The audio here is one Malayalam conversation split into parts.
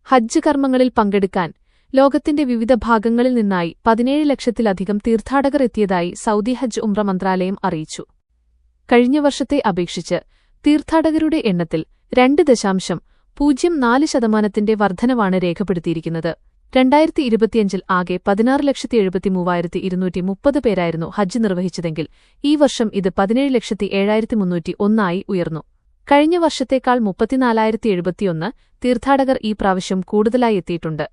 ഹജ്ജ് കർമ്മങ്ങളിൽ പങ്കെടുക്കാൻ ലോകത്തിന്റെ വിവിധ ഭാഗങ്ങളിൽ നിന്നായി 17 ലക്ഷത്തിലധികം തീർത്ഥാടകർ എത്തിയതായി സൗദി ഹജ്ജ് ഉംറ മന്ത്രാലയം അറിയിച്ചു. കഴിഞ്ഞ വർഷത്തെ അപേക്ഷിച്ച് തീർത്ഥാടകരുടെ എണ്ണത്തിൽ 2.04% വർധനവാണ് രേഖപ്പെടുത്തിയിരിക്കുന്നത്. 2025 ആകെ 16,73,230 പേരായിരുന്നു ഹജ്ജ് നിർവഹിച്ചതെങ്കിൽ ഈ വർഷം ഇത് 17,07,301 ആയി ഉയർന്നു. കഴിഞ്ഞ വർഷത്തേക്കാൾ 34,071 തീർത്ഥാടകർ ഈ പ്രാവശ്യം കൂടുതലായി എത്തിയിട്ടുണ്ട്.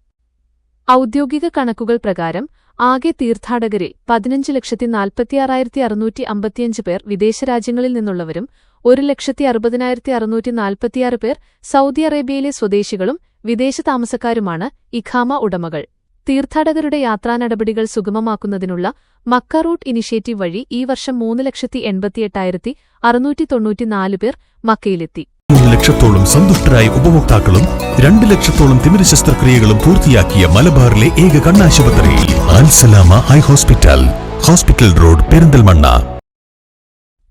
ഔദ്യോഗിക കണക്കുകൾ പ്രകാരം ആകെ തീർത്ഥാടകരിൽ 15,46,655 പേർ വിദേശരാജ്യങ്ങളിൽ നിന്നുള്ളവരും 1,60,646 പേർ സൗദി അറേബ്യയിലെ സ്വദേശികളും വിദേശ താമസക്കാരുമാണ് ഇഖാമ ഉടമകൾ. തീർത്ഥാടകരുടെ യാത്രാനടപടികൾ സുഗമമാക്കുന്നതിനുള്ള മക്ക റൂട്ട് ഇനിഷ്യേറ്റീവ് വഴി ഈ വർഷം 3,88,694 പേർ മക്കയിലെത്തി. 3 ലക്ഷത്തോളം സന്തുഷ്ടരായ ഉപഭോക്താക്കളും 2 ലക്ഷത്തോളം തിമിര ശസ്ത്രക്രിയകളും പൂർത്തിയാക്കിയ മലബാറിലെ ഏക കണ്ണാശുപത്രി Al Salama high hospital, hospital road, Perinthalmanna.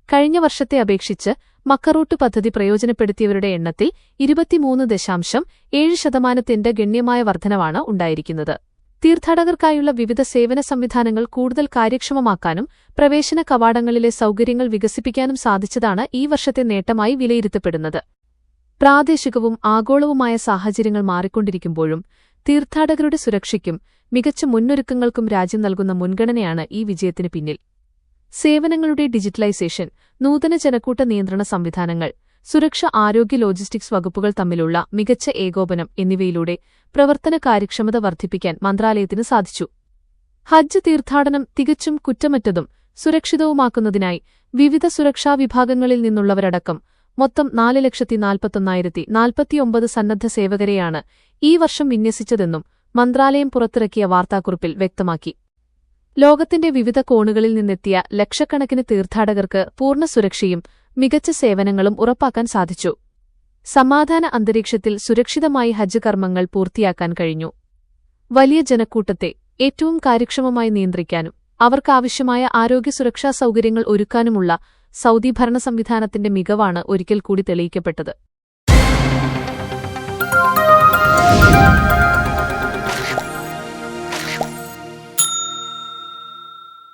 കഴിഞ്ഞ വർഷത്തെ അപേക്ഷിച്ച് മക്ക റൂട്ട് പദ്ധതി പ്രയോജനപ്പെടുത്തിയവരുടെ എണ്ണത്തിൽ 23.7% ഗണ്യമായ വർധനവാണ് ഉണ്ടായിരിക്കുന്നത്. തീർത്ഥാടകർക്കായുള്ള വിവിധ സേവന സംവിധാനങ്ങൾ കൂടുതൽ കാര്യക്ഷമമാക്കാനും പ്രവേശന കവാടങ്ങളിലെ സൗകര്യങ്ങൾ വികസിപ്പിക്കാനും സാധിച്ചതാണ് ഈ വർഷത്തെ നേട്ടമായി വിലയിരുത്തപ്പെടുന്നത്. പ്രാദേശികവും ആഗോളവുമായ സാഹചര്യങ്ങൾ മാറിക്കൊണ്ടിരിക്കുമ്പോഴും തീർത്ഥാടകരുടെ സുരക്ഷയ്ക്കും മികച്ച മുന്നൊരുക്കങ്ങൾക്കും രാജ്യം നൽകുന്ന മുൻഗണനയാണ് ഈ വിജയത്തിന് പിന്നിൽ. സേവനങ്ങളുടെ ഡിജിറ്റലൈസേഷൻ, നൂതന ജനക്കൂട്ട നിയന്ത്രണ സംവിധാനങ്ങൾ, സുരക്ഷ, ആരോഗ്യ, ലോജിസ്റ്റിക്സ് വകുപ്പുകൾ തമ്മിലുള്ള മികച്ച ഏകോപനം എന്നിവയിലൂടെ പ്രവർത്തന കാര്യക്ഷമത വർദ്ധിപ്പിക്കാൻ മന്ത്രാലയത്തിന് സാധിച്ചു. ഹജ്ജ് തീർത്ഥാടനം തികച്ചും കുറ്റമറ്റതും സുരക്ഷിതവുമാക്കുന്നതിനായി വിവിധ സുരക്ഷാ വിഭാഗങ്ങളിൽ നിന്നുള്ളവരടക്കം മൊത്തം 4,41,049 സന്നദ്ധ സേവകരെയാണ് ഈ വർഷം വിന്യസിച്ചതെന്നും മന്ത്രാലയം പുറത്തിറക്കിയ വാർത്താക്കുറിപ്പിൽ വ്യക്തമാക്കി. ലോകത്തിന്റെ വിവിധ കോണുകളിൽ നിന്നെത്തിയ ലക്ഷക്കണക്കിന് തീർത്ഥാടകർക്ക് പൂർണ്ണ സുരക്ഷയും മികച്ച സേവനങ്ങളും ഉറപ്പാക്കാൻ സാധിച്ചു. സമാധാന അന്തരീക്ഷത്തിൽ സുരക്ഷിതമായി ഹജ്ജ് കർമ്മങ്ങൾ പൂർത്തിയാക്കാൻ കഴിഞ്ഞു. വലിയ ജനക്കൂട്ടത്തെ ഏറ്റവും കാര്യക്ഷമമായി നിയന്ത്രിക്കാനും അവർക്കാവശ്യമായ ആരോഗ്യ സുരക്ഷാ സൗകര്യങ്ങൾ ഒരുക്കാനുമുള്ള സൗദി ഭരണ സംവിധാനത്തിന്റെ മികവാണ് ഒരിക്കൽ കൂടി തെളിയിക്കപ്പെട്ടത്.